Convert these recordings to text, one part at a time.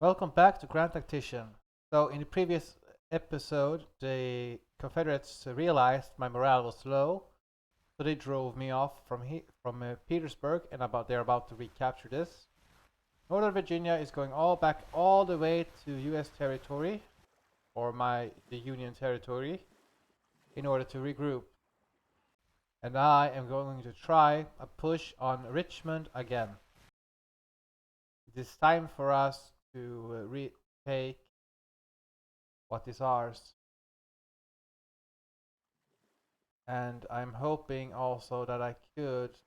Welcome back to Grand Tactician. So in the previous episode, the Confederates realized my morale was low, so they drove me off from Petersburg, and they're about to recapture this. Northern Virginia is going all the way to U.S. territory, or the Union territory, in order to regroup. And I am going to try a push on Richmond again. It is time for us to retake what is ours. And I'm hoping also that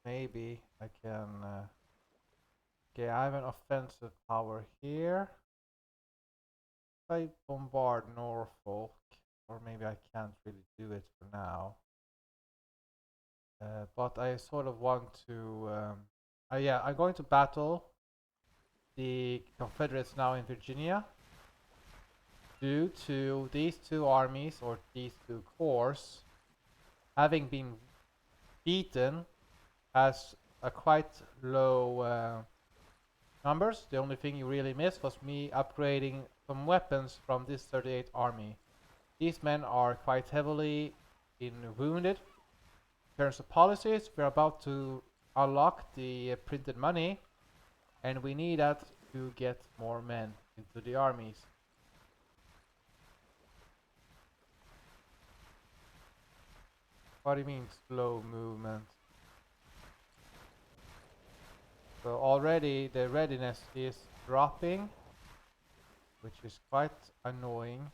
maybe I can, okay, I have an offensive power here. If I bombard Norfolk, or maybe I can't really do it for now. But I sort of want to, yeah, I'm going to battle the Confederates now in Virginia due to these two armies, or these two corps, having been beaten as a quite low numbers. The only thing you really missed was me upgrading some weapons from this 38th army. These men are quite heavily wounded. In terms of policies, we're about to unlock the printed money, and we need that to get more men into the armies. What do you mean slow movement? So already the readiness is dropping, which is quite annoying.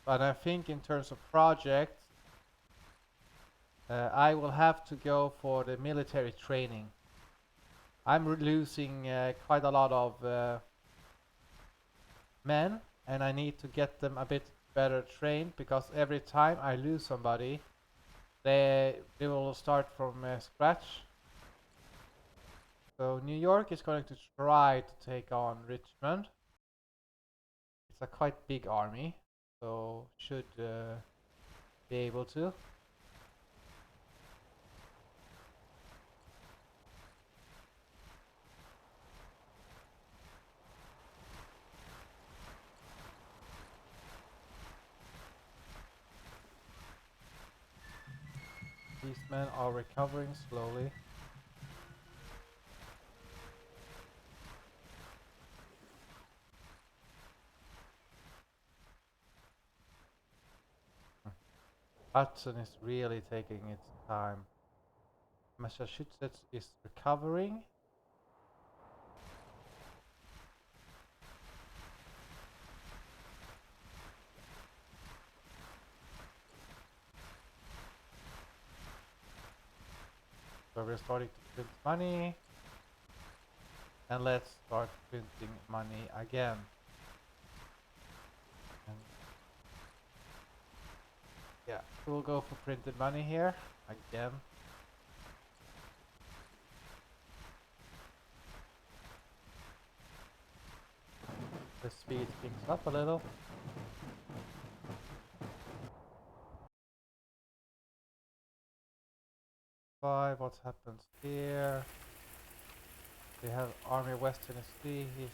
But I think in terms of projects, I will have to go for the military training. I'm losing quite a lot of men, and I need to get them a bit better trained, because every time I lose somebody, they will start from scratch. So New York is going to try to take on Richmond. It's a quite big army, so should be able to. These men are recovering slowly. Hudson is really taking its time. Massachusetts is recovering. So we're starting to print money. And let's start printing money again. And yeah, we'll go for printed money here again. The speed picks up a little. What happens here? We have Army of West Tennessee. He's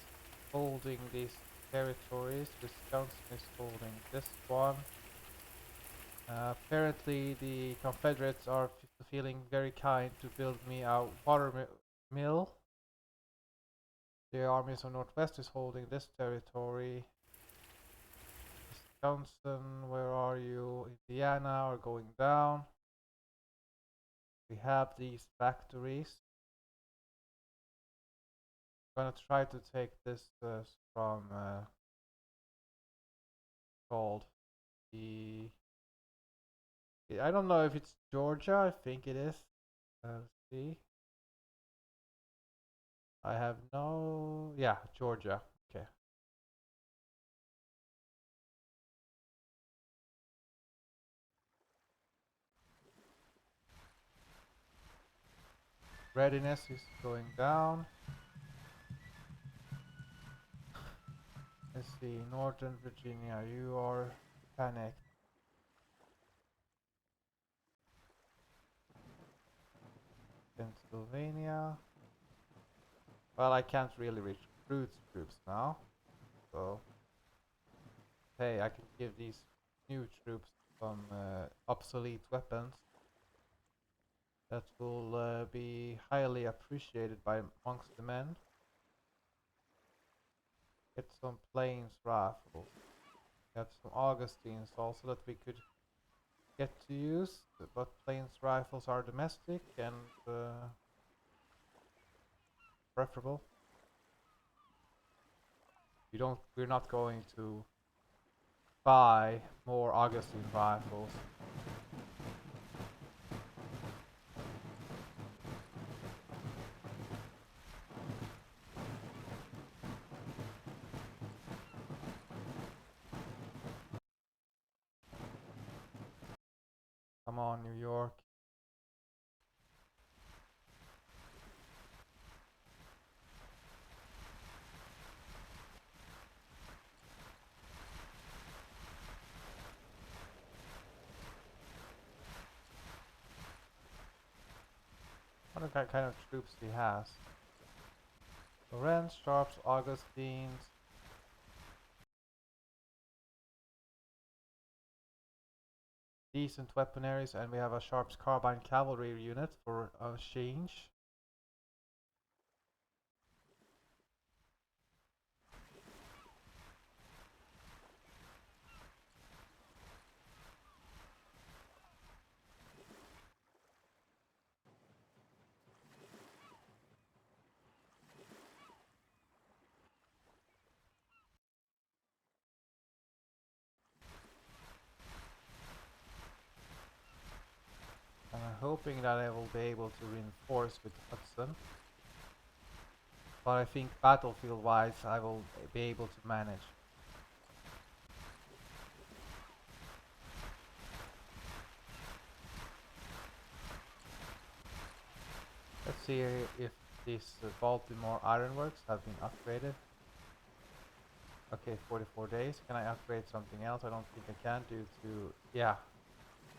holding these territories. Wisconsin is holding this one. Apparently the Confederates are feeling very kind to build me a water mill. The armies of Northwest is holding this territory. Wisconsin, where are you? Indiana are going down. We have these factories. I'm gonna try to take this from called the. I don't know if it's Georgia. I think it is. Let's see. I have no. Yeah, Georgia. Okay. Readiness is going down. Let's see, Northern Virginia, you are panicked. Pennsylvania. Well, I can't really recruit troops now, so hey, I can give these new troops some obsolete weapons that will be highly appreciated by amongst the men. Get some plains rifles. Get some Augustines also that we could get to use, but plains rifles are domestic and preferable. We're not going to buy more Augustine rifles. Come on, New York. What kind of troops he has? Lorenz, Sharps, Augustines. Decent weaponaries, and we have a Sharps carbine cavalry unit for a change. And I'm hoping that I will be able to reinforce with Hudson. But I think battlefield-wise I will be able to manage. Let's see if these Baltimore ironworks have been upgraded. Okay, 44 days. Can I upgrade something else? I don't think I can due to, yeah,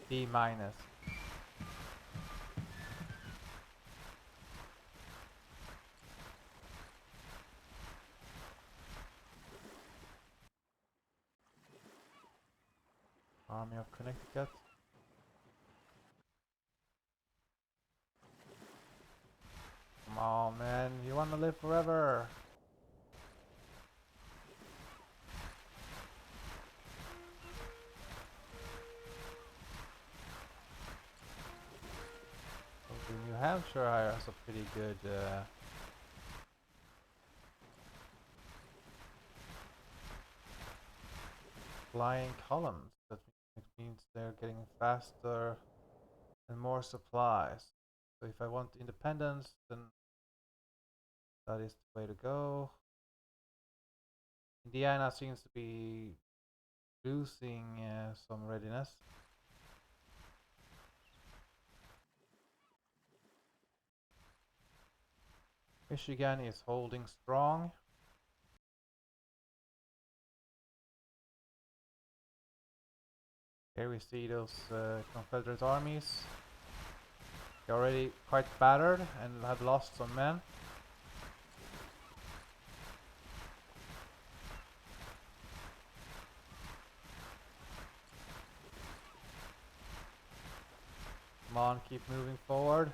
B minus. Army of Connecticut. Come on, man. You want to live forever. Okay, New Hampshire has a pretty good flying columns. That means they're getting faster and more supplies. So if I want independence, then that is the way to go. Indiana seems to be losing some readiness. Michigan is holding strong. Here we see those Confederate armies. They're already quite battered and have lost some men. Come on, keep moving forward.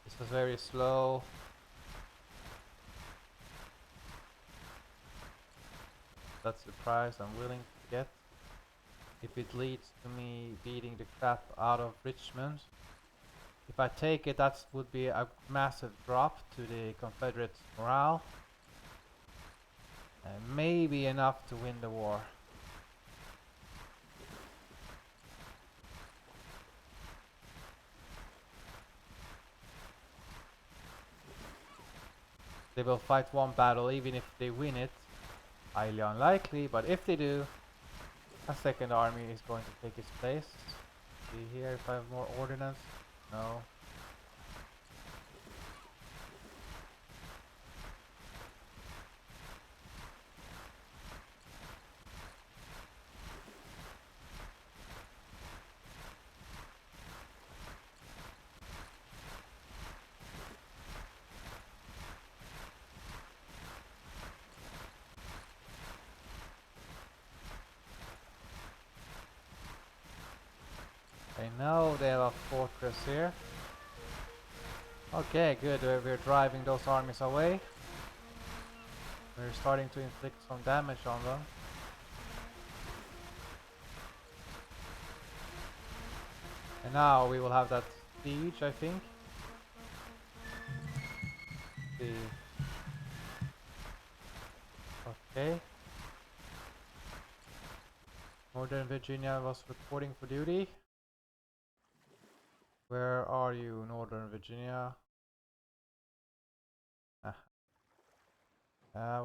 This was very slow. That's the price I'm willing to get. If it leads to me beating the crap out of Richmond. If I take it, that would be a massive drop to the Confederate morale. And maybe enough to win the war. They will fight one battle, even if they win it. Highly unlikely, but if they do, a second army is going to take its place. See here if I have more ordnance. No. No, they have a fortress here. Okay, good. We're driving those armies away. We're starting to inflict some damage on them. And now we will have that siege, I think. See. Okay. Northern Virginia was reporting for duty. Where are you, Northern Virginia?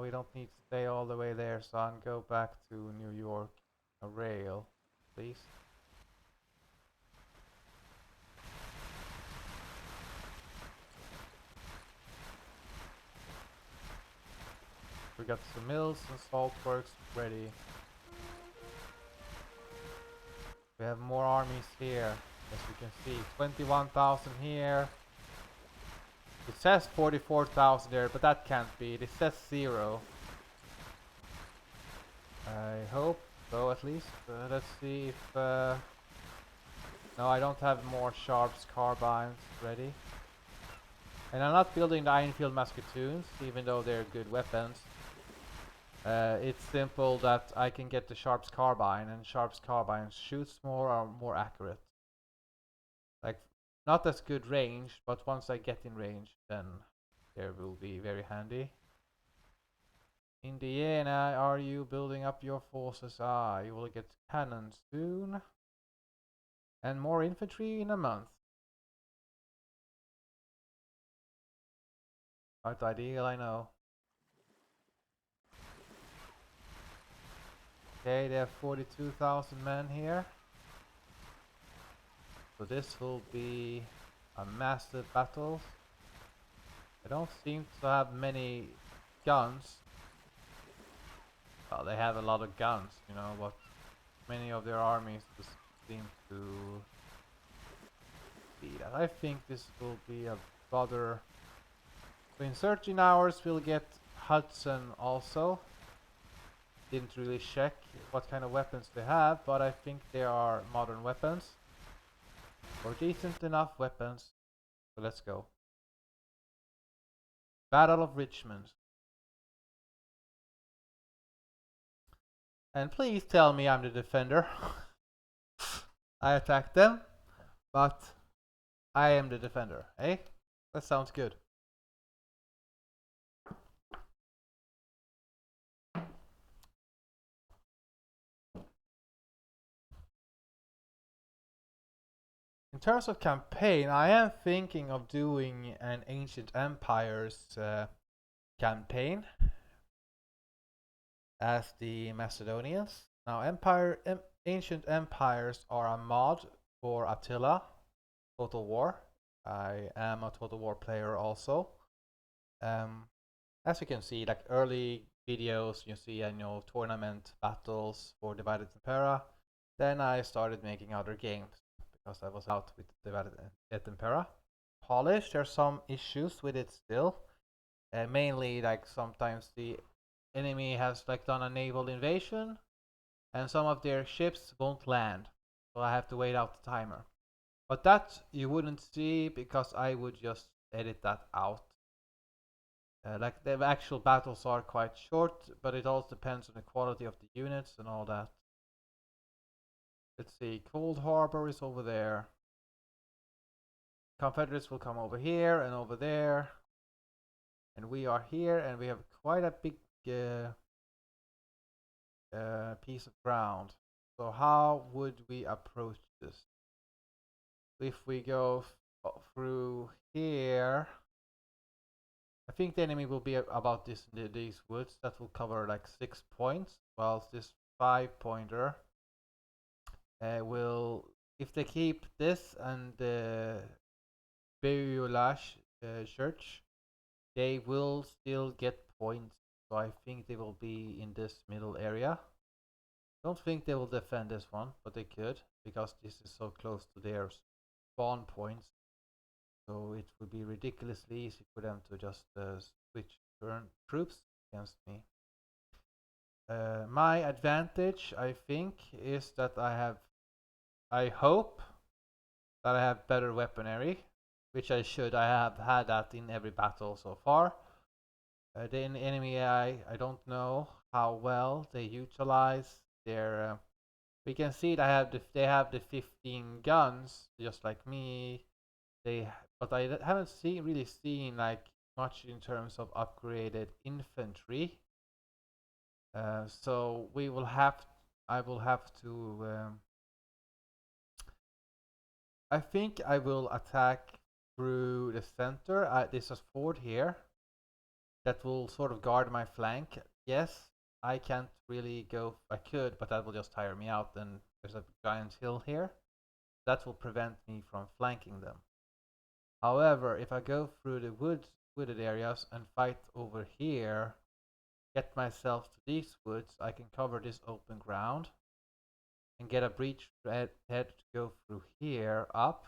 We don't need to stay all the way there, son. Go back to New York. A rail, please. We got some mills and salt works ready. We have more armies here, as you can see. 21,000 here. It says 44,000 there, but that can't be. It says 0. I hope so, at least. Let's see if... no, I don't have more Sharps carbines ready. And I'm not building the Ironfield Musketoons, even though they're good weapons. It's simple that I can get the Sharps carbine, and Sharps carbine shoots more or more accurate. Like, not as good range, but once I get in range, then they will be very handy. Indiana, are you building up your forces? Ah, you will get cannons soon. And more infantry in a month. Not ideal, I know. Okay, they have 42,000 men here. So this will be a massive battle. They don't seem to have many guns. Well, they have a lot of guns, you know, but many of their armies just seem to be that. I think this will be a rather... So in 13 hours we'll get Hudson also. Didn't really check what kind of weapons they have, but I think they are modern weapons. Or decent enough weapons. So let's go. Battle of Richmond. And please tell me I'm the defender. I attacked them, but I am the defender, eh? That sounds good. In terms of campaign, I am thinking of doing an Ancient Empires campaign as the Macedonians. Now, Ancient Empires are a mod for Attila, Total War. I am a Total War player also. As you can see, like early videos, you see tournament battles for Divided Impera. Then I started making other games because I was out with Divided Impera. Polish, there's some issues with it still. Mainly, like sometimes the enemy has like done a naval invasion, and some of their ships won't land, so I have to wait out the timer. But that you wouldn't see because I would just edit that out. Like the actual battles are quite short, but it also depends on the quality of the units and all that. Let's see, Cold Harbor is over there. Confederates will come over here and over there. And we are here, and we have quite a big piece of ground. So how would we approach this? If we go through here, I think the enemy will be about these woods. That will cover like 6 points, whilst this 5-pointer will, if they keep this and the Beulash church, they will still get points. So I think they will be in this middle area. Don't think they will defend this one, but they could, because this is so close to their spawn points. So it would be ridiculously easy for them to just switch turn troops against me. My advantage, I think, is that I hope that I have better weaponry, which I should. I have had that in every battle so far. The enemy I don't know how well they utilize their. We can see they have the 15 guns just like me. But I haven't really seen like much in terms of upgraded infantry. So I will have to. I think I will attack through the center. There's a fort here that will sort of guard my flank. Yes, I can't really go. I could, but that will just tire me out. And there's a giant hill here that will prevent me from flanking them. However, if I go through the wooded areas and fight over here, get myself to these woods, I can cover this open ground and get a breach head to go through here up.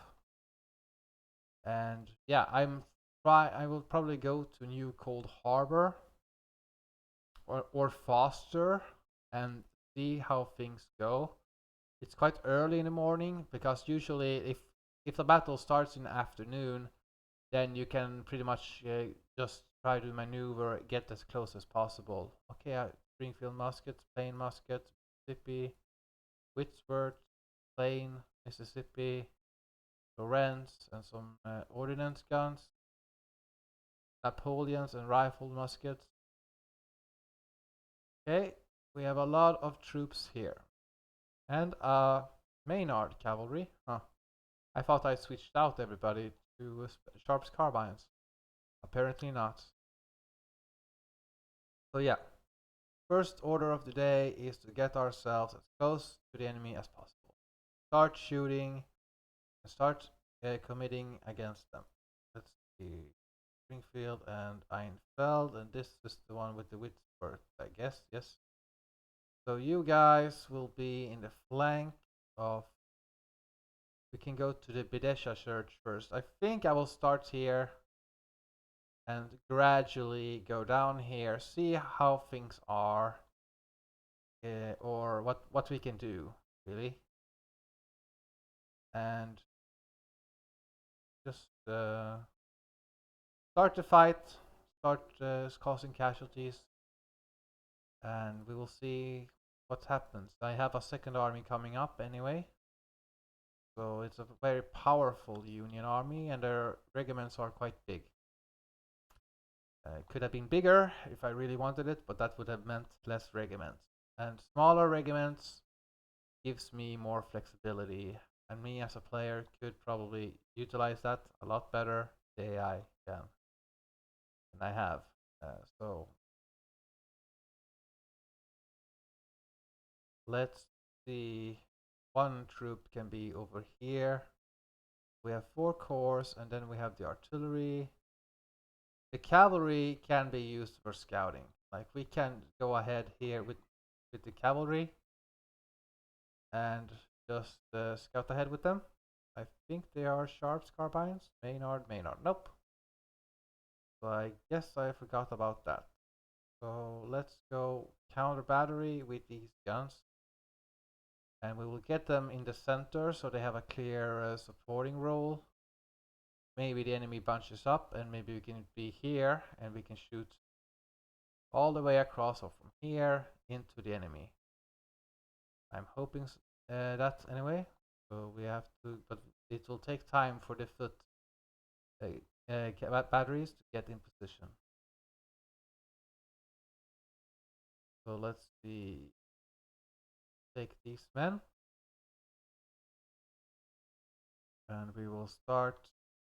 And yeah, I will probably go to New Cold Harbor or Foster and see how things go. It's quite early in the morning because usually if the battle starts in the afternoon, then you can pretty much just try to maneuver, get as close as possible. Okay, Springfield muskets, plain musket, Mississippi, Whitworth, plain Mississippi, Lawrence, and some ordnance guns, Napoleons, and rifled muskets. Okay, we have a lot of troops here. And Maynard cavalry. Huh. I thought I switched out everybody to Sharp's carbines. Apparently not. So yeah, first order of the day is to get ourselves as close to the enemy as possible. Start shooting and start committing against them. Let's see. Springfield and Einfeld, and this is the one with the Whitworth, I guess. Yes. So you guys will be in the flank of. We can go to the Bidesha church first. I think I will start here and gradually go down here, see how things are, or what we can do, really, and just start the fight, start causing casualties, and we will see what happens. I have a second army coming up anyway, so it's a very powerful Union army, and their regiments are quite big. Could have been bigger if I really wanted it, but that would have meant less regiments. And smaller regiments gives me more flexibility, and me as a player could probably utilize that a lot better than I can, and I have. So let's see. One troop can be over here. We have 4 corps, and then we have the artillery. The cavalry can be used for scouting. Like we can go ahead here with the cavalry and just scout ahead with them. I think they are Sharp's carbines. Maynard. Nope. So I guess I forgot about that. So let's go counter battery with these guns. And we will get them in the center so they have a clear supporting role. Maybe the enemy bunches up and maybe we can be here and we can shoot all the way across or from here into the enemy. I'm hoping that anyway. So we have to, but it will take time for the foot batteries to get in position. So let's see. Take these men. And we will start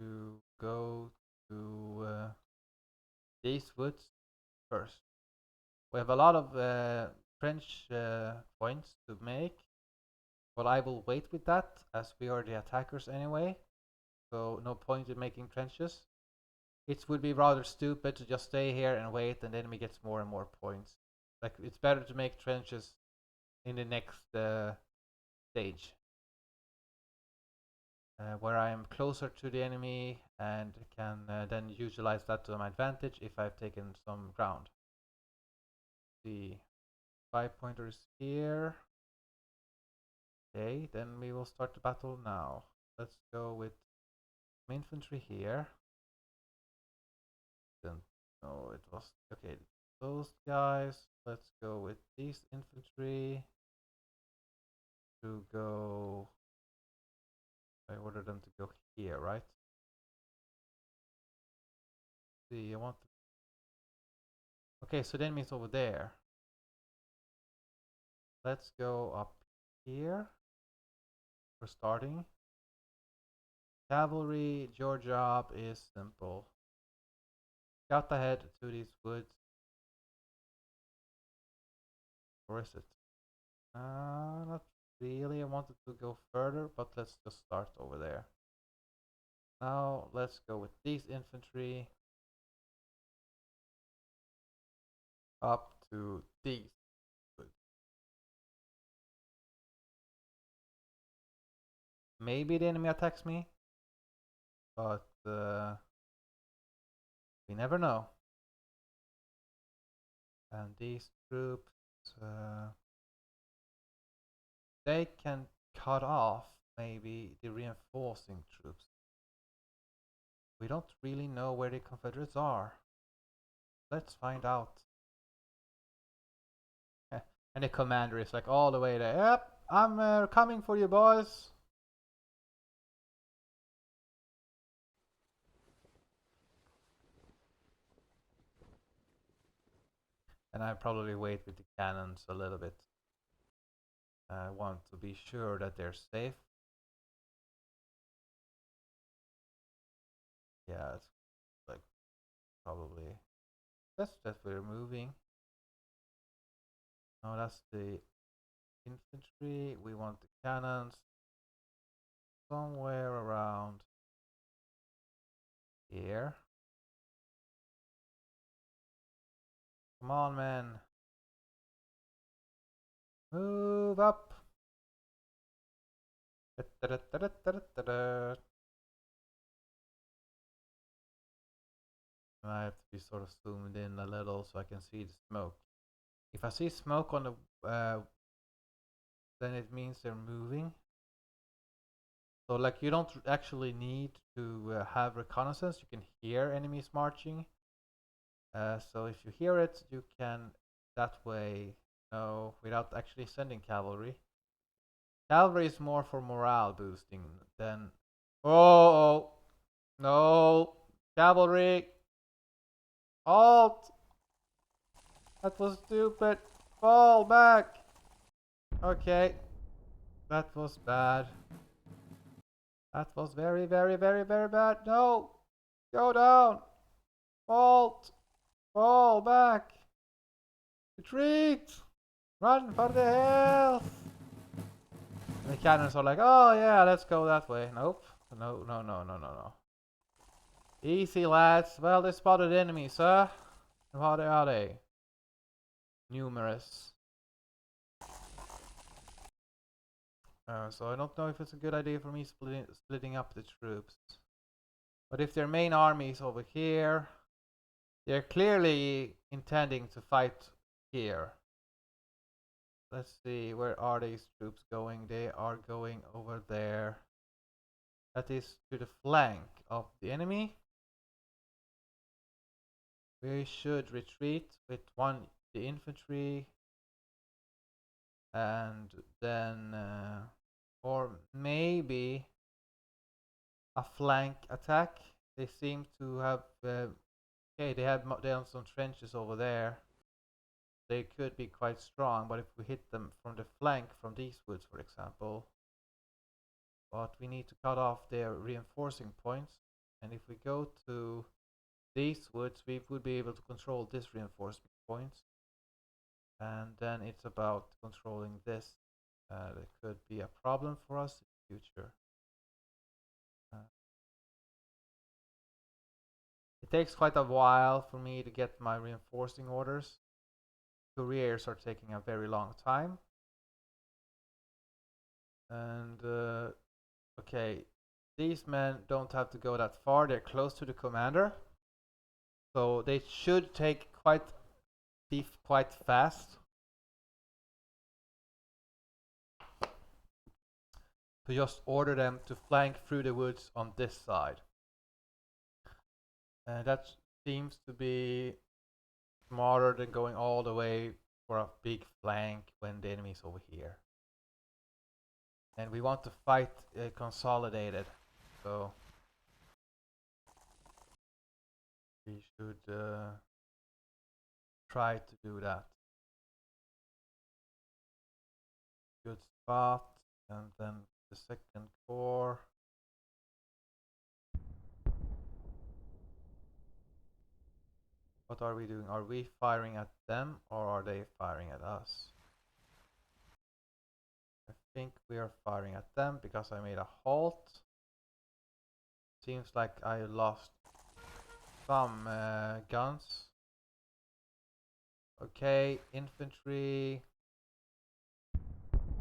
to go to these woods first. We have a lot of trench points to make, but I will wait with that as we are the attackers anyway. So no point in making trenches. It would be rather stupid to just stay here and wait and the enemy gets more and more points. Like it's better to make trenches in the next stage. Where I am closer to the enemy and can then utilize that to my advantage if I've taken some ground. The 5-pointers here. Okay, then we will start the battle now. let's go with some infantry here. Then, no, it was okay. Those guys. Let's go with these infantry to go. I ordered them to go here, right? See, I want. Okay, so that means over there. Let's go up here. For starting. Cavalry, your job is simple. Scout ahead to these woods. Where is it? Not really. I wanted to go further, but let's just start over there. Now let's go with these infantry up to these woods. Maybe the enemy attacks me, but we never know. And these troops, they can cut off maybe the reinforcing troops. We don't really know where the Confederates are. Let's find out. And the commander is like all the way there. Yep, I'm coming for you, boys. And I probably wait with the cannons a little bit. I want to be sure that they're safe. Yeah, it's like probably that's that we're moving. No, that's the infantry. We want the cannons somewhere around here. Come on, men. Move up. I have to be sort of zoomed in a little so I can see the smoke. If I see smoke on the then it means they're moving. So like you don't actually need to have reconnaissance. You can hear enemies marching. So if you hear it, you can that way know without actually sending cavalry. Cavalry is more for morale boosting than. Oh no, cavalry! Halt! That was stupid. Fall back. Okay, that was bad. That was very, very, very, very bad. No! Go down! Halt! Fall back! Retreat! Run for the hills! And the cannons are like, oh yeah, let's go that way. Nope. No, no, no, no, no, no. Easy, lads. Well, they spotted enemies, huh? How are they? Numerous. So I don't know if it's a good idea for me splitting up the troops. But if their main army is over here, they're clearly intending to fight here. Let's see, where are these troops going? They are going over there. That is to the flank of the enemy. We should retreat with the infantry, and then or maybe a flank attack. They seem to have okay, they have some trenches over there. They could be quite strong, but if we hit them from the flank from these woods, for example, but we need to cut off their reinforcing points. And if we go to these woods, we would be able to control this reinforcement points. And then it's about controlling this. That could be a problem for us in the future. It takes quite a while for me to get my reinforcing orders. Couriers are taking a very long time. And okay, these men don't have to go that far. They're close to the commander, so they should be quite fast. to just order them to flank through the woods on this side. That seems to be smarter than going all the way for a big flank when the enemy's over here. And we want to fight consolidated, so we should try to do that. Good spot, and then the second core. What are we doing? Are we firing at them or are they firing at us? I think we are firing at them because I made a halt. Seems like I lost some guns. Okay, infantry.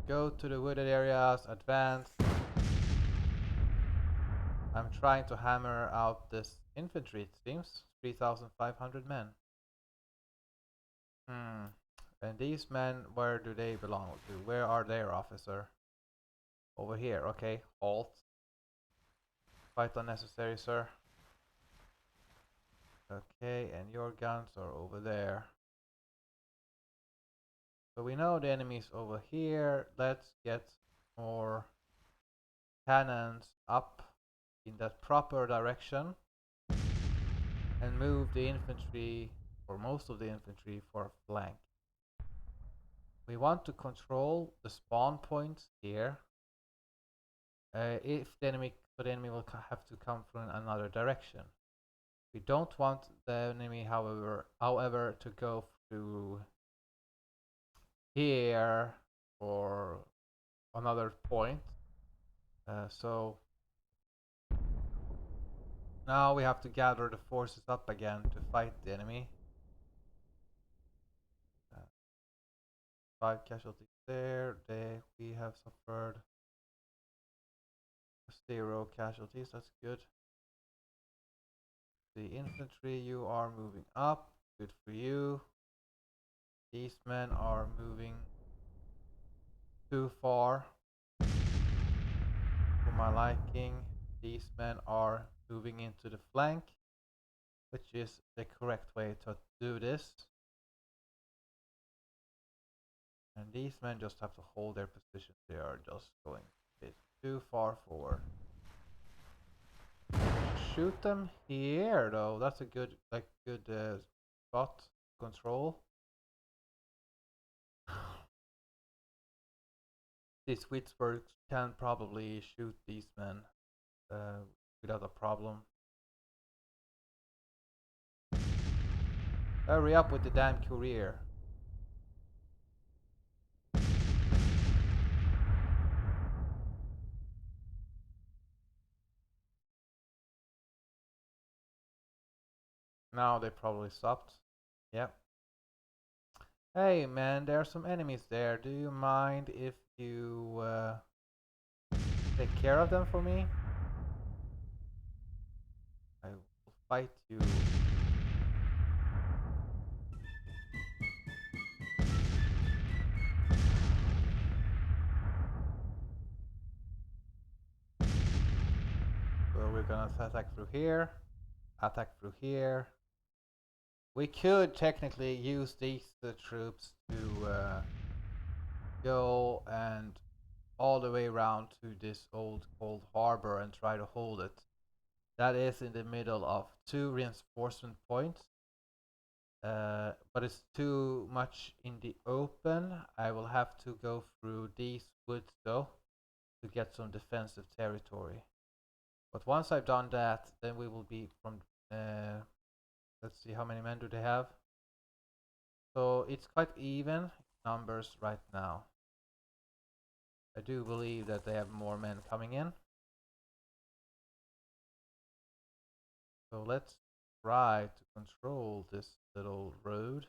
Go to the wooded areas, advance. I'm trying to hammer out this infantry, it seems. 3,500 men. And these men, where do they belong to? Where are their officer? Over here, okay. Halt. Quite unnecessary, sir. Okay, and your guns are over there. So we know the enemy's over here. Let's get more cannons up in that proper direction and move the infantry, or most of the infantry, for a flank. We want to control the spawn points here. If the enemy will have to come from another direction. We don't want the enemy, however, to go through here or another point. So now we have to gather the forces up again to fight the enemy. 5 casualties there. We have suffered 0 casualties. That's good. The infantry, you are moving up. Good for you. These men are moving too far for my liking. These men are moving into the flank, which is the correct way to do this. And these men just have to hold their position. They are just going a bit too far forward. Shoot them here, though. That's a good, spot control. These Witsburgs can probably shoot these men without a problem. Hurry up with the damn courier. Now they probably stopped. Yep. Hey man, there are some enemies there. Do you mind if you take care of them for me? I will fight you. So we're gonna attack through here. Attack through here. We could technically use these troops to go and all the way around to this old cold harbor and try to hold it. That is in the middle of 2 reinforcement points. But it's too much in the open. I will have to go through these woods though to get some defensive territory. But once I've done that, then we will be from let's see, how many men do they have? So it's quite even numbers right now. I do believe that they have more men coming in. So let's try to control this little road.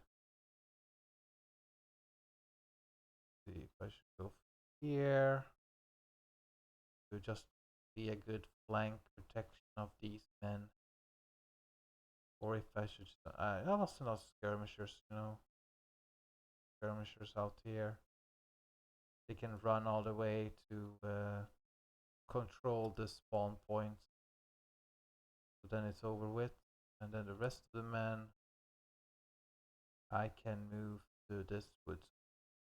See if I should go here to just be a good flank protection of these men. Or if I should, I must not skirmishers, skirmishers out here. They can run all the way to control the spawn point. So then it's over with. And then the rest of the men, I can move to this woods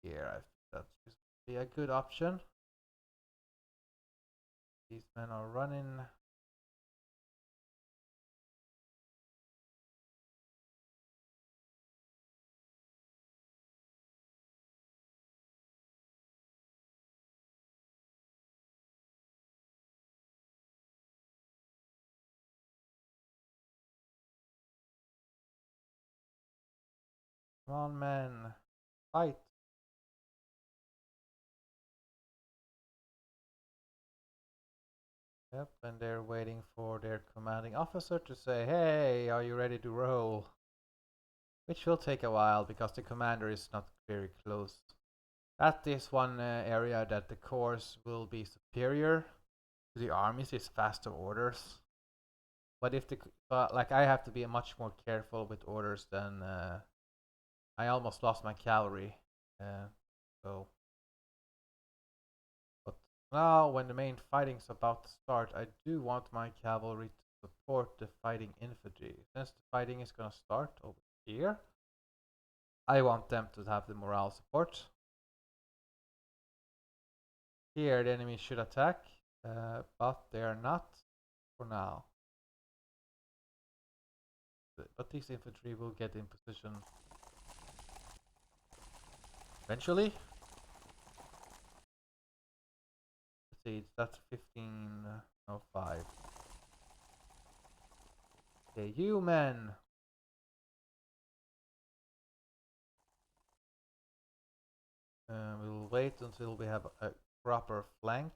here. I think that's be a good option. These men are running. Come on, men. Fight. Yep, and they're waiting for their commanding officer to say, hey, are you ready to roll? Which will take a while because the commander is not very close. That is one area that the course will be superior to the armies is faster orders. But if the like I have to be much more careful with orders than I almost lost my cavalry. So but now when the main fighting is about to start, I do want my cavalry to support the fighting infantry. Since the fighting is gonna start over here, I want them to have the morale support. Here the enemy should attack, but they are not for now. But these infantry will get in position eventually. Let's see, that's 1505. Okay, you men. We'll wait until we have a proper flank.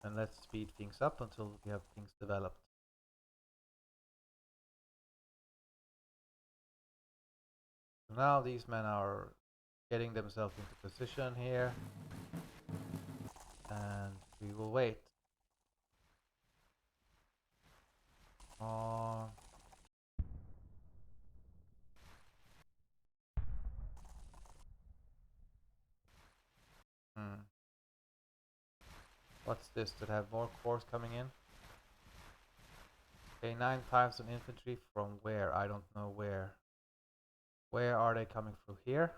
And let's speed things up until we have things developed. Now these men are getting themselves into position here. And we will wait. On. What's this? That have more corps coming in? Okay, 9,000 infantry from where? I don't know where. Where are they coming through? Here?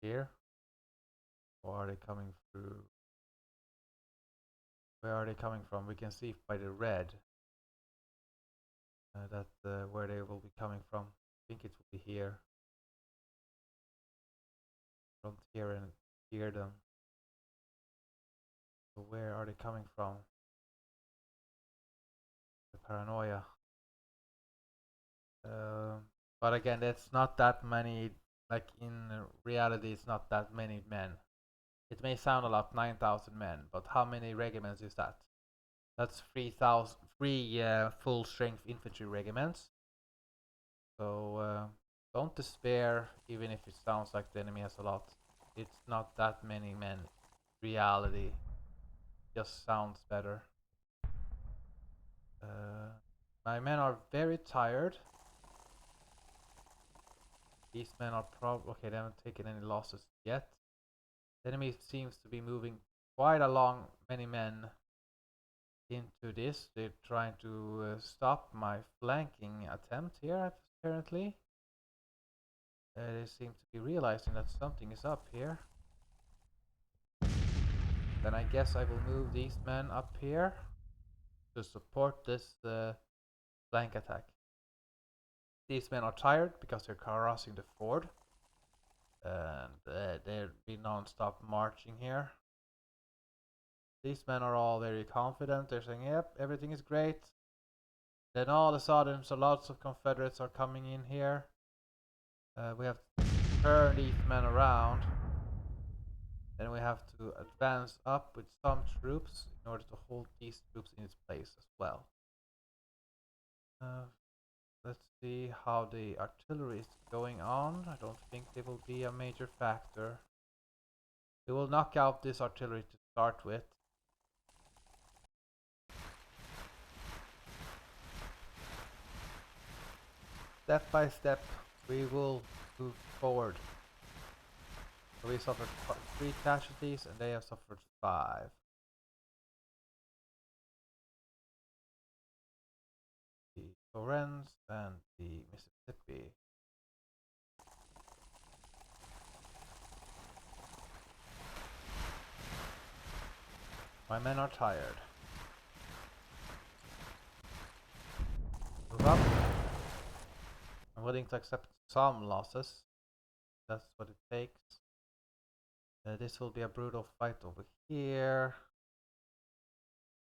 Here? Or are they coming through? Where are they coming from? We can see by the red that where they will be coming from. I think it will be here. Don't hear and hear them. So where are they coming from? The paranoia. But again, that's not that many. Like in reality, it's not that many men. It may sound a lot, 9,000 men, but how many regiments is that? That's 3,000, three full strength infantry regiments. So don't despair, even if it sounds like the enemy has a lot. It's not that many men. Reality just sounds better. My men are very tired. These men are okay, they haven't taken any losses yet. The enemy seems to be moving quite along, many men into this. They're trying to stop my flanking attempt here, apparently. They seem to be realizing that something is up here. Then I guess I will move these men up here to support this flank attack. These men are tired because they're crossing the ford. And they'll be non-stop marching here. These men are all very confident. They're saying, yep, everything is great. Then all of a sudden, so lots of Confederates are coming in here. We have to turn these men around. Then we have to advance up with some troops in order to hold these troops in its place as well. Let's see how the artillery is going on. I don't think they will be a major factor. We will knock out this artillery to start with. Step by step, we will move forward. So we suffered 3 casualties and they have suffered 5. The Torrens and the Mississippi. My men are tired. Move up. I'm willing to accept some losses. That's what it takes. This will be a brutal fight over here.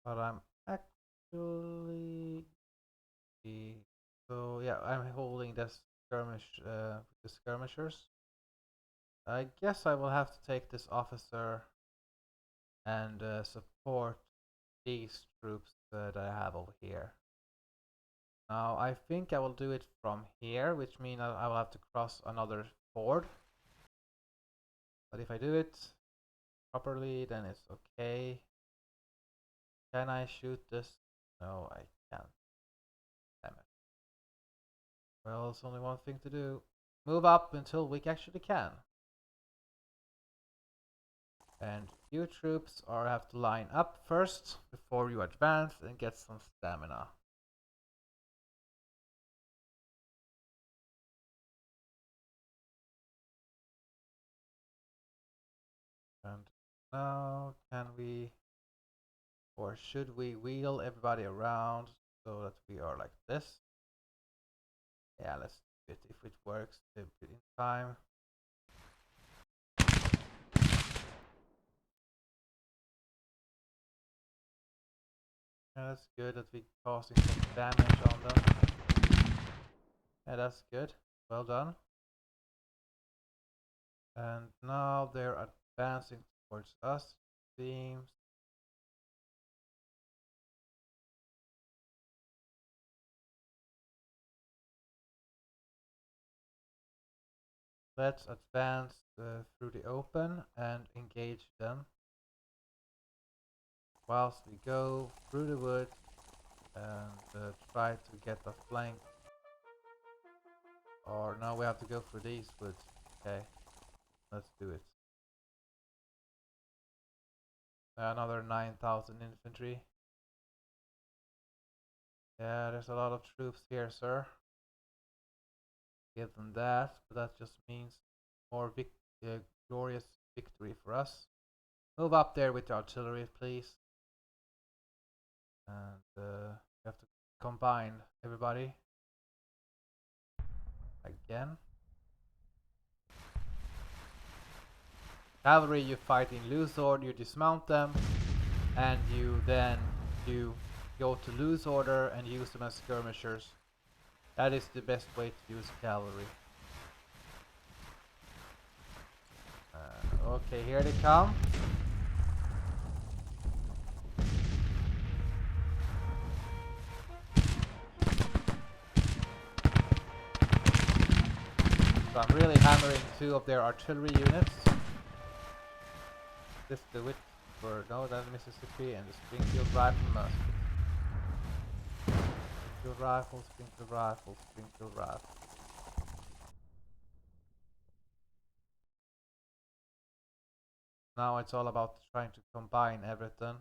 But I'm actually... So yeah, I'm holding this skirmish, the skirmishers. I guess I will have to take this officer and support these troops that I have over here. Now I think I will do it from here, which means I will have to cross another ford. But if I do it properly, then it's okay. Can I shoot this? No, I can't. Damn it. Well, it's only one thing to do. Move up until we actually can. And you troops have to line up first before you advance and get some stamina. And now can we, or should we wheel everybody around so that we are like this? Yeah, let's do it if it works in time. Yeah, that's good that we're causing some damage on them. Yeah, that's good. Well done. And now they're advancing towards us. Seems. Let's advance through the open and engage them. Whilst we go through the wood and try to get a flank. Or no, we have to go through these woods. Okay, let's do it. Another 9,000 infantry. Yeah, there's a lot of troops here, sir. Give them that, but that just means more glorious victory for us. Move up there with the artillery, please. And we have to combine everybody. Again. Cavalry, you fight in loose order, you dismount them, and you go to loose order and use them as skirmishers. That is the best way to use cavalry. Okay, here they come. So I'm really hammering 2 of their artillery units. This the width for Northern Mississippi and the Springfield Rifle musket. Springfield Rifle, Springfield Rifle, Springfield Rifle. Now it's all about trying to combine everything.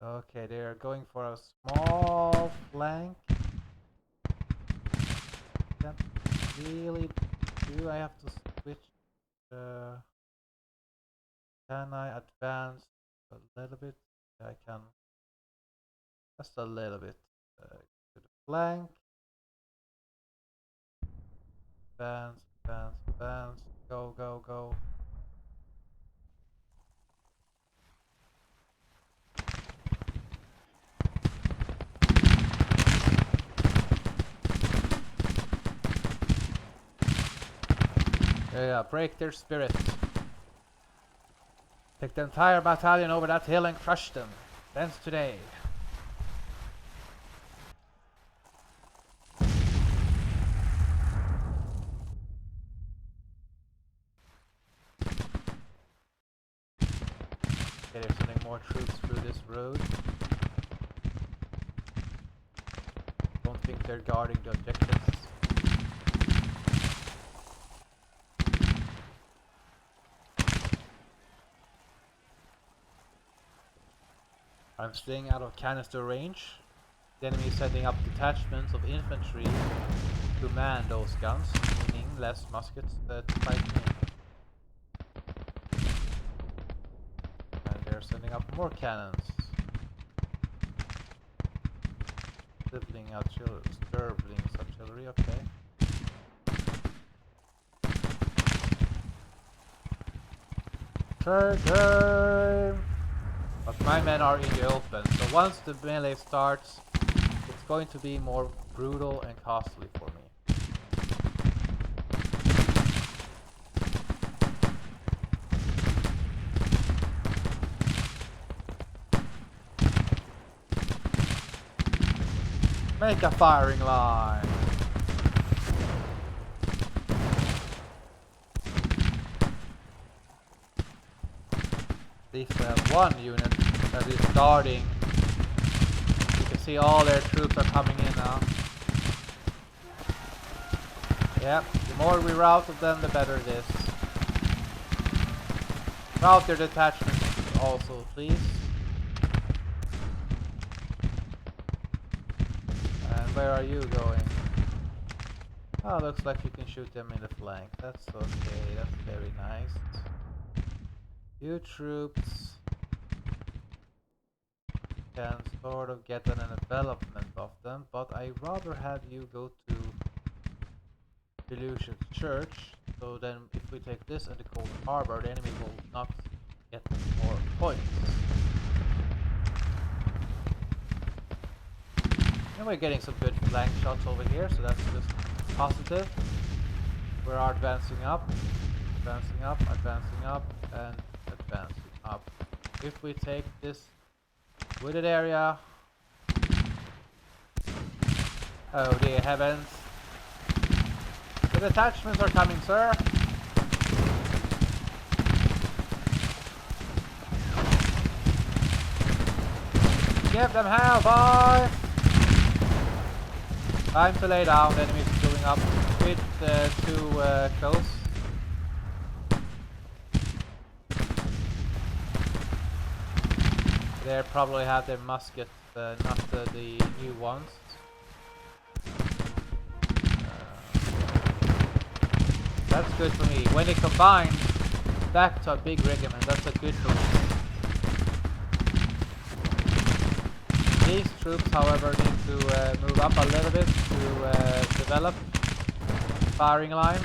Okay, they're going for a small flank. Can't really do. I have to switch. Can I advance a little bit? I can. Just a little bit. To the flank. Advance, advance, advance. Go, go, go. Yeah, break their spirit. Take the entire battalion over that hill and crush them. Thence today. Okay, they're sending more troops through this road. Don't think they're guarding the objectives. I'm staying out of canister range. The enemy is setting up detachments of infantry to man those guns, meaning less muskets to fight me. And they're sending up more cannons. Sterling artillery, okay. Turn! But my men are in the open, so once the melee starts, it's going to be more brutal and costly for me. Make a firing line! This one unit that is starting. You can see all their troops are coming in now. Yep, the more we rout of them, the better it is. Route their detachments also, please. And where are you going? Oh, looks like you can shoot them in the flank. That's okay, that's very nice. You troops can sort of get an development of them, but I rather have you go to Delusion Church, so then if we take this and the Cold Harbor, the enemy will not get more points. And we're getting some good flank shots over here, so that's just positive. We are advancing up, advancing up, advancing up, and advancing up. If we take this wooded area, oh dear heavens, the detachments are coming, sir. Give them hell, boy! Time to lay down. The enemy is going up a bit too close. They probably have their muskets, not the new ones. That's good for me. When they combine back to a big regiment, that's a good for me. These troops, however, need to move up a little bit to develop firing line.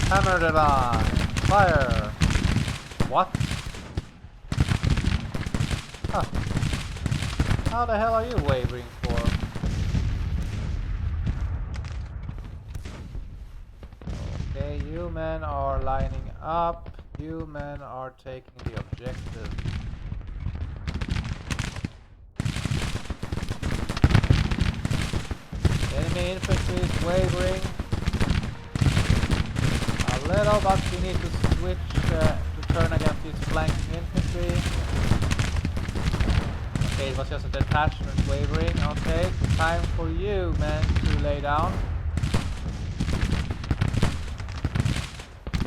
Hammer the line! Fire! What? Huh. How the hell are you wavering for? Okay, you men are lining up. You men are taking the objective. Enemy infantry is wavering. Little, but we need to switch to turn against these flanking infantry. Okay, it was just a detachment wavering. Okay, time for you, men, to lay down.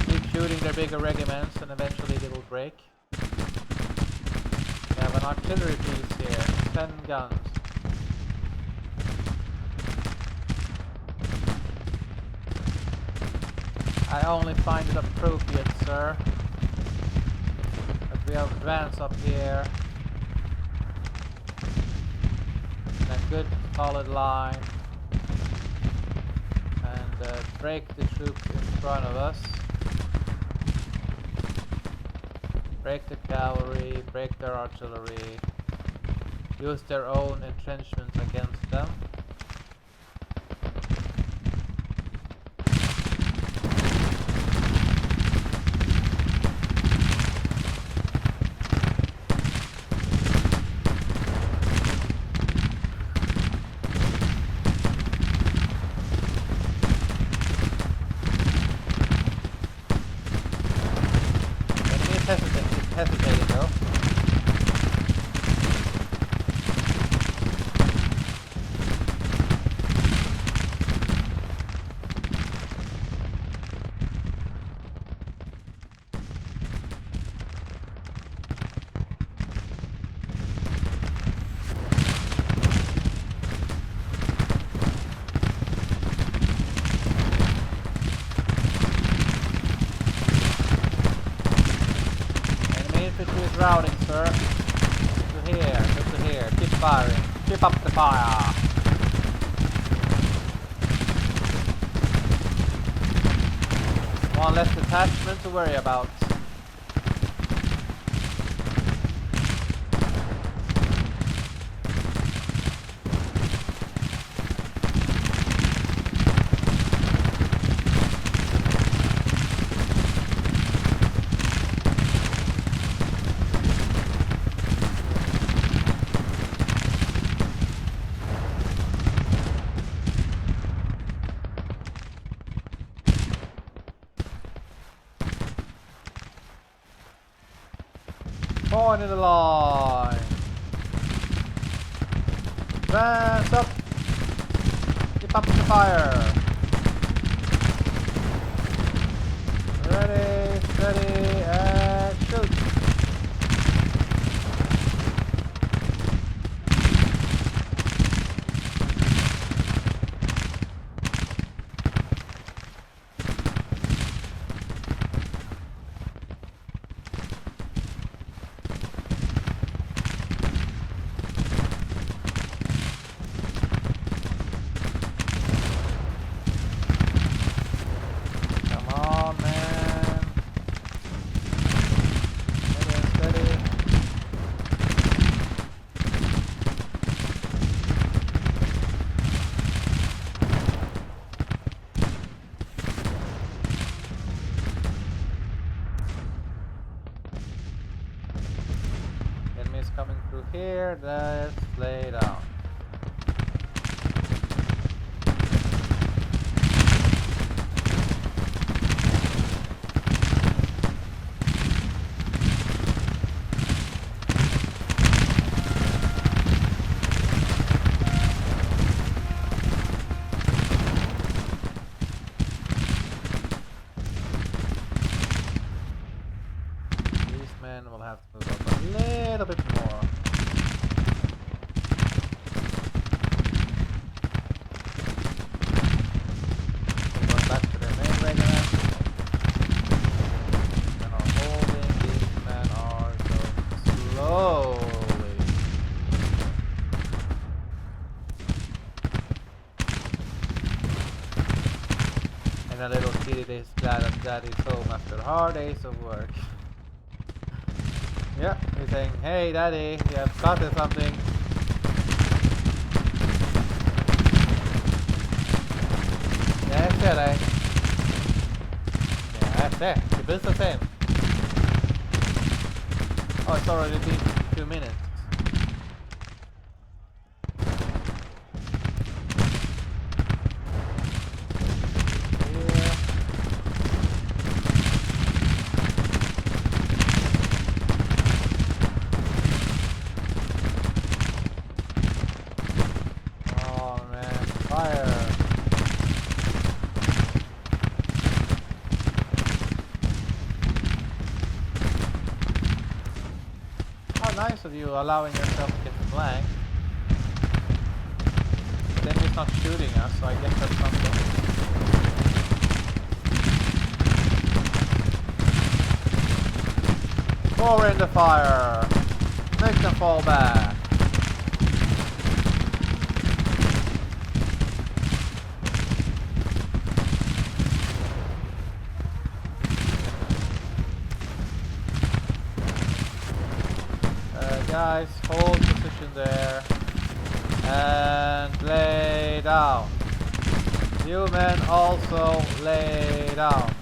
Keep shooting their bigger regiments and eventually they will break. We have an artillery piece here, 10 guns. I only find it appropriate, sir, that we advance up here in a good solid line and break the troops in front of us. Break the cavalry, break their artillery, use their own entrenchments against them. routing, sir. Good to here, good to here. Keep firing. Keep up the fire. One less detachment to worry about. Point in the line. Advance up. Keep up the fire. Ready, steady, and shoot. Coming through here, let's lay down. These men will have to move up a little bit more. And a little kitty is glad that daddy's home after hard days of work. Yeah, he's saying, hey daddy, you have spotted something. Yeah, jag ser dig. Ja, jag ser. Det blir så sent. Oh, it's already been 2 minutes. Nice of you allowing yourself to get flanked. But then he's not shooting us, so I guess that's something. Pour in the fire! Make them fall back! Guys, hold position there and lay down. You men also lay down.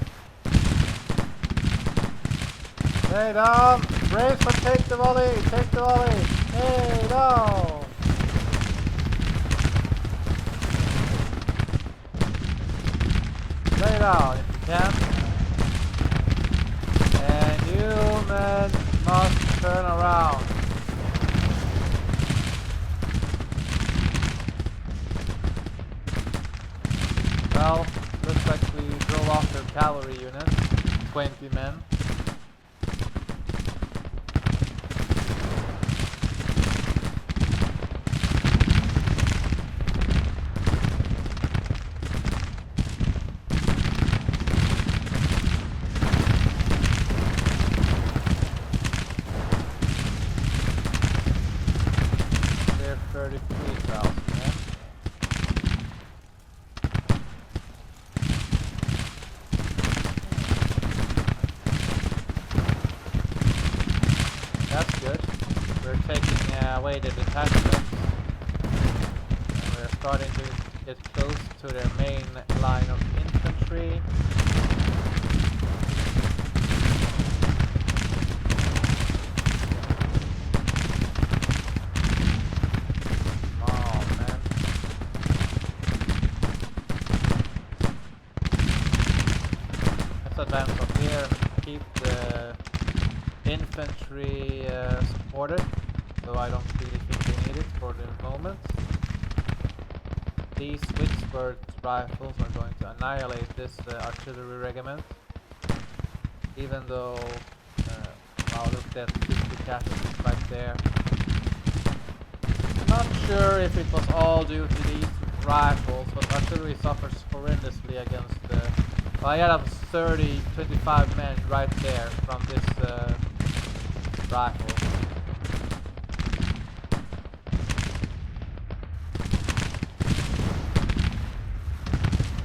Lay down. Brace for take the volley. Take the volley. Lay down. Lay down if you can. And you men must turn around. Well, looks like we drove off their cavalry unit. 20 men. away the detachments. And we're starting to get close to their main line of infantry. Advance up here, keep the infantry supported, so I don't really think we need it for the moment. These Whitspurt rifles are going to annihilate this artillery regiment, even though, wow, look at 50 casualties right there. I'm not sure if it was all due to these rifles, but artillery suffers horrendously against the... I had 25 men right there from this rifle.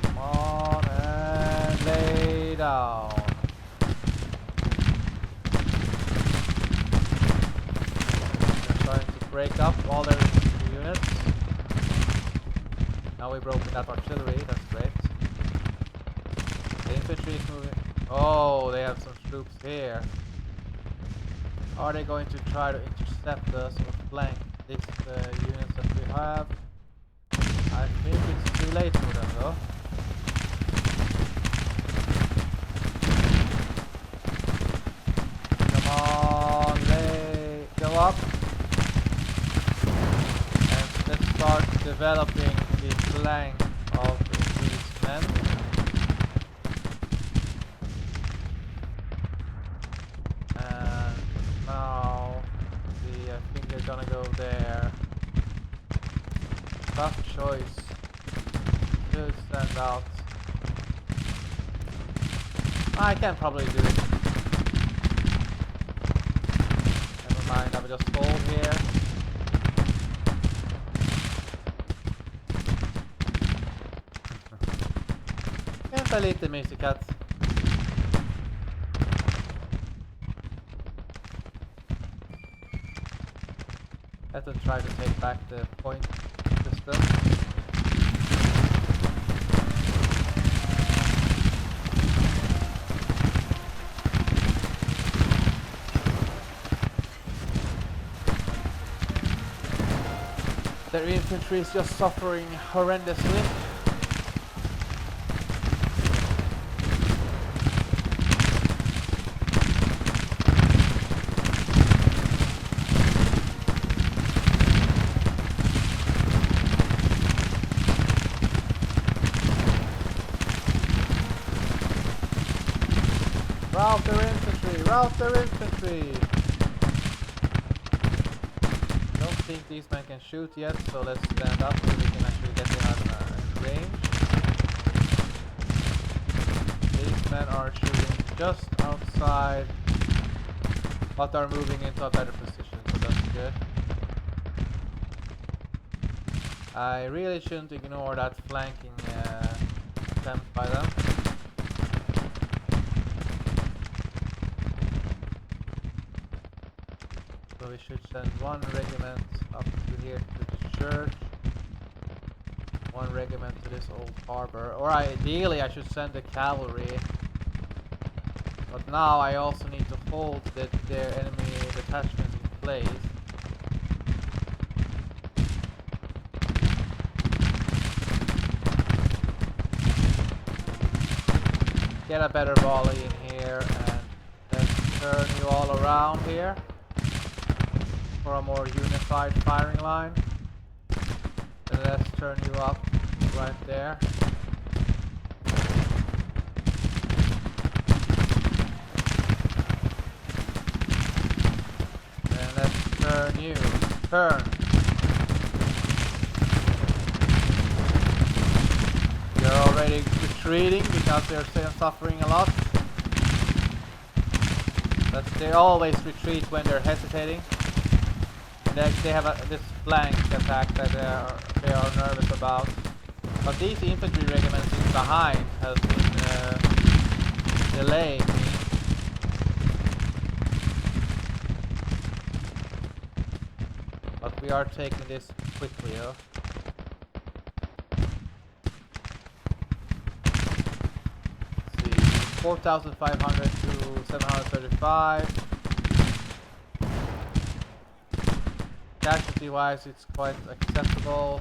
Come on and lay down. They're trying to break up all their units. Now we've broken that artillery, that's great. The infantry is moving. Oh, they have some troops here. Are they going to try to intercept us or flank these units that we have? I think it's too late for them though. Come on, go up. And let's start developing the flank of these men. Gonna go there. Tough choice. Should stand out. I can probably do it. Never mind, I will just hold here. Vänta lite mysikatt. Let them try to take back the point system. Their infantry is just suffering horrendously. Rout their infantry! Rout their infantry! Don't think these men can shoot yet, so let's stand up so we can actually get in range. These men are shooting just outside, but are moving into a better position, so that's good. I really shouldn't ignore that flanking attempt by them. So we should send one regiment up to here to the church, one regiment to this old harbor, or ideally I should send the cavalry, but now I also need to hold their enemy detachments in place. Get a better volley in here and let's turn you all around here for a more unified firing line. And let's turn you up right there. And let's turn you. Turn. They're already retreating because they're still suffering a lot. But they always retreat when they're hesitating. They have this flank attack that they are nervous about. But these infantry regiments behind has been delaying me. we are taking this quickly, huh? Let's see, 4,500 to 735. Casualty wise, it's quite acceptable.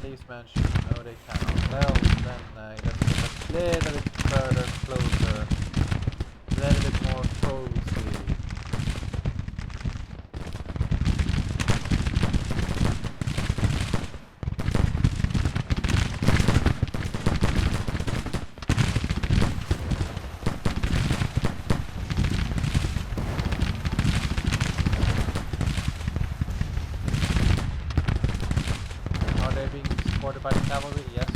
These men shoot. No, they cannot. Well, then let's get a little bit further, closer. A little bit more cozy. By the cavalry, yes.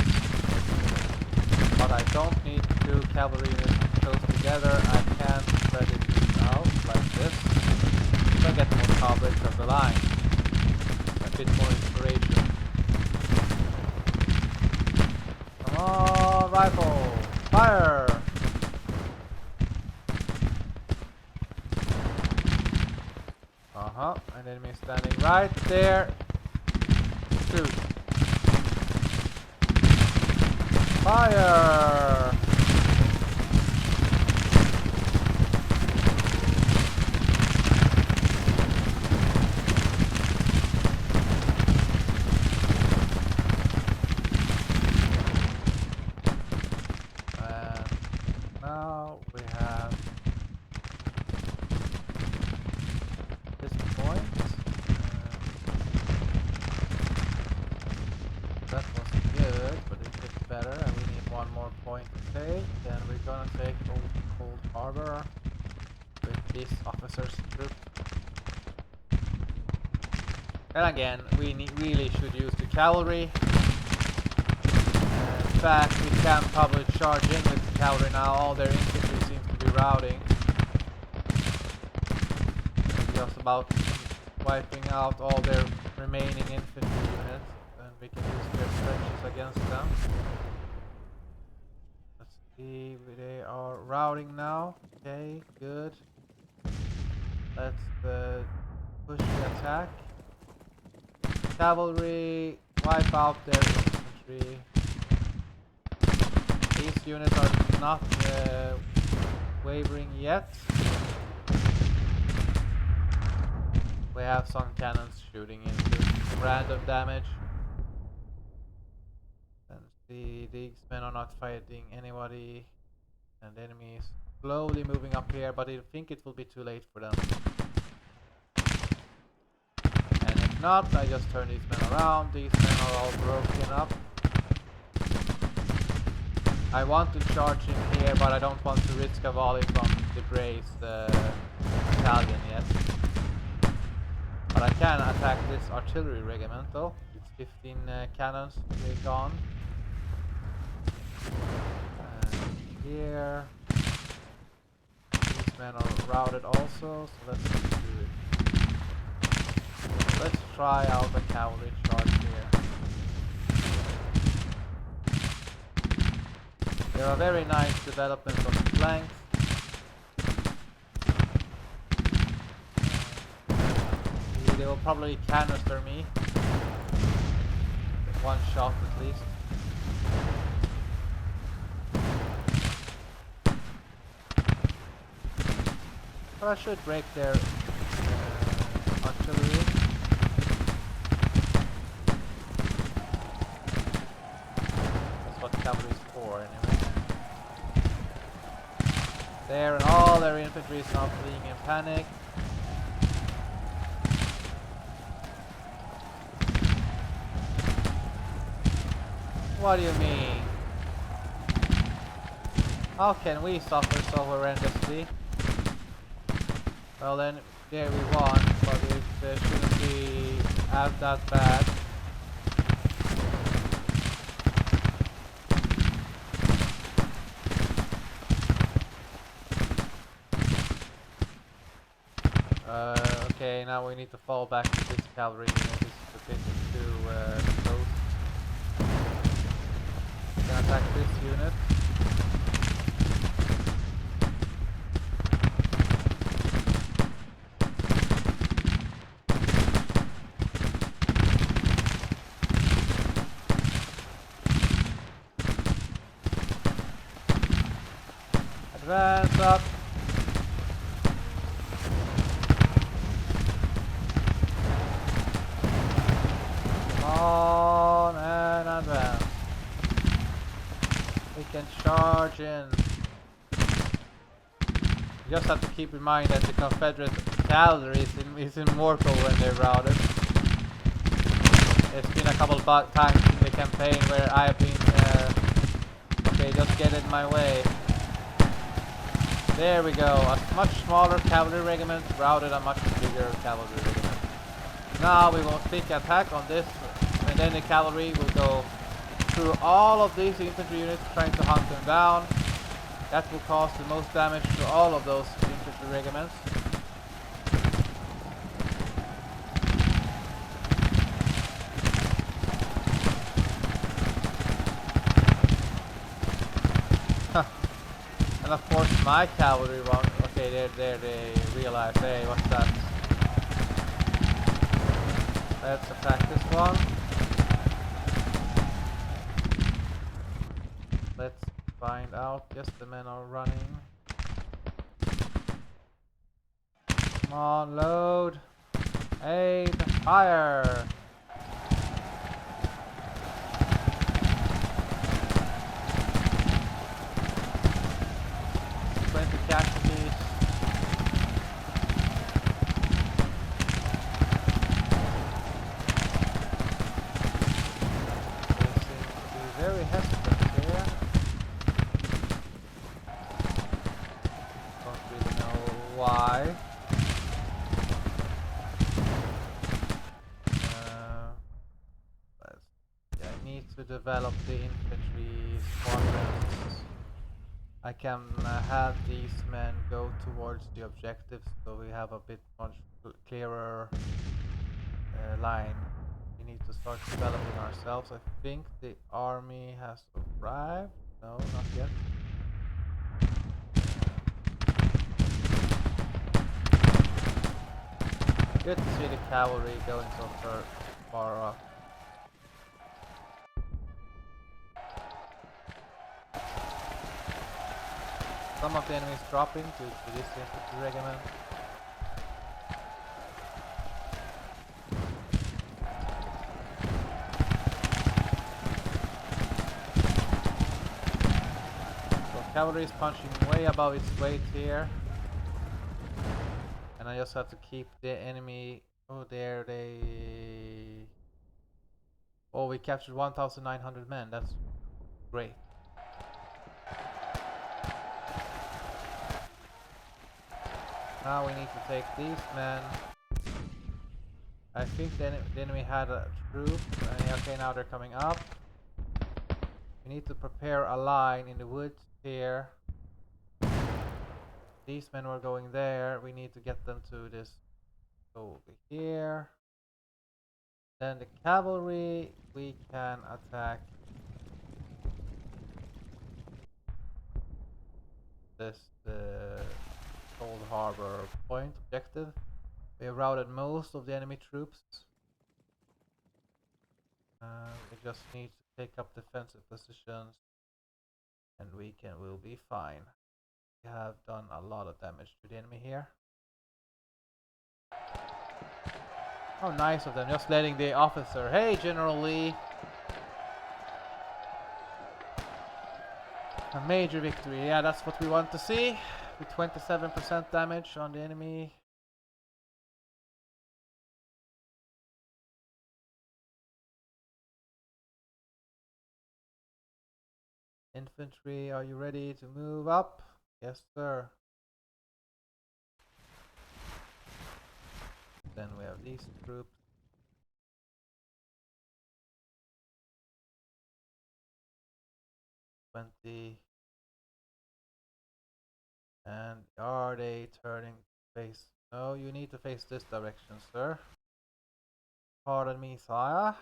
But I don't need two cavalry units close together. I can spread it out like this. So I get more coverage of the line. A bit more inspiration. Come on, rifle! Fire! An enemy standing right there. Shoot. Fire! And now we have this point. That wasn't good, but it gets better, and we need one more point to take. Then we're gonna take Old Cold Harbor with this officer's troop. And again, we really should use the cavalry. In fact, we can probably charge in with the cavalry now. All their infantry seems to be routing. Just about wiping out all their remaining infantry units. We can use their trenches against them. Let's see, they are routing now. Okay, good. Let's push the attack. Cavalry, wipe out their infantry. These units are not wavering yet. We have some cannons shooting into random damage. These men are not fighting anybody, and the enemy is slowly moving up here, but I think it will be too late for them. And if not, I just turn these men around. These men are all broken up. I want to charge in here, but I don't want to risk a volley from the Gray's battalion yet. But I can attack this artillery regimental. It's 15 cannons, they're gone. Here, these men are routed also, so let's do it. Let's try out a cavalry charge here. There are very nice developments on the flanks. They will probably canister me. One shot at least. But I should break their artillery. That's what cavalry is for anyway. There, and all their infantry is now fleeing in panic. What do you mean? How can we suffer so horrendously? Well then, there we won, but it shouldn't be as that bad. Okay, now we need to fall back to this cavalry unit. This is a bit too close. We can attack this unit. Advance up. Come on and advance. We can charge in. You just have to keep in mind that the Confederate cavalry is immortal when they're routed. It's been a couple of times in the campaign where I've been okay, just get in my way. There we go, a much smaller cavalry regiment routed a much bigger cavalry regiment. Now we will pick attack on this, and then the cavalry will go through all of these infantry units trying to hunt them down. That will cause the most damage to all of those infantry regiments. And of course my cavalry one, okay, there they realize, hey, what's that? Let's attack this one. Let's find out. Yes, the men are running. Come on, load. Aim, fire. 20 casualties. They seem to be very hesitant here. Don't really know why. I need to develop the infantry squadrons. I can have these men go towards the objectives, so we have a bit much clearer line. We need to start developing ourselves. I think the army has arrived. No, not yet. Good to see the cavalry going so far up. Some of the enemies dropping to this infantry regiment. So cavalry is punching way above its weight here. And I just have to keep the enemy. Oh, there they. Oh, we captured 1,900 men. That's great. Now we need to take these men. I think the enemy had a troop. Okay, now they're coming up. We need to prepare a line in the woods here. These men were going there. We need to get them to this over here. Then the cavalry, we can attack this Cold Harbor point objective. We have routed most of the enemy troops. We just need to take up defensive positions, and we'll be fine. We have done a lot of damage to the enemy here. How nice of them, just letting the officer, hey General Lee. A major victory, yeah, that's what we want to see. With 27% damage on the enemy. Infantry, are you ready to move up? Yes, sir. Then we have these troops. And are they turning face No, you need to face this direction, sir. Pardon me, sire.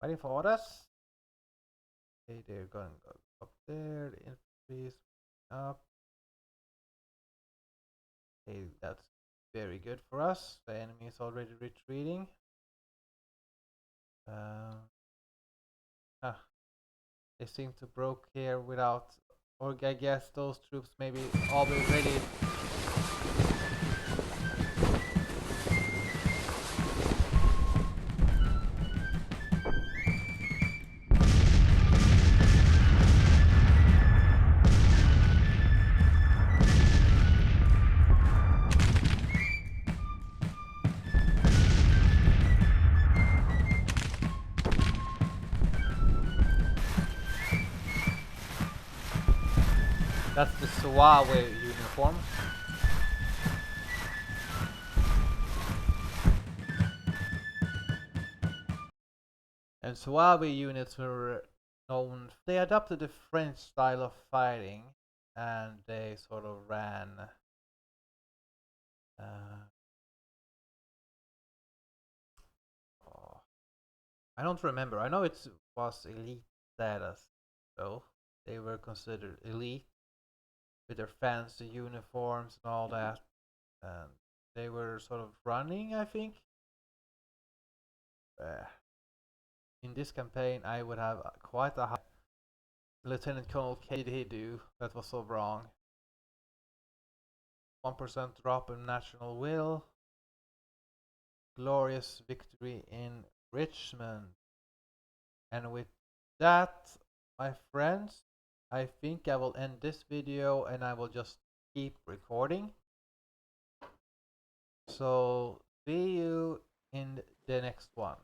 Waiting for orders. Okay, they're going to go up there. The infantry is up. Okay, that's very good for us. The enemy is already retreating. Ah, they seem to broke here without, or I guess those troops maybe all be ready. That's the Suawe uniform. And Suawe units were known, they adopted the French style of fighting and they sort of ran oh, I don't remember. I know it was elite status though. They were considered elite with their fancy uniforms and all that. And they were sort of running, I think. In this campaign, I would have quite a high. Lieutenant Colonel K did he do that was so wrong. 1% drop in national will. Glorious victory in Richmond. And with that, my friends, I think I will end this video and I will just keep recording. So see you in the next one.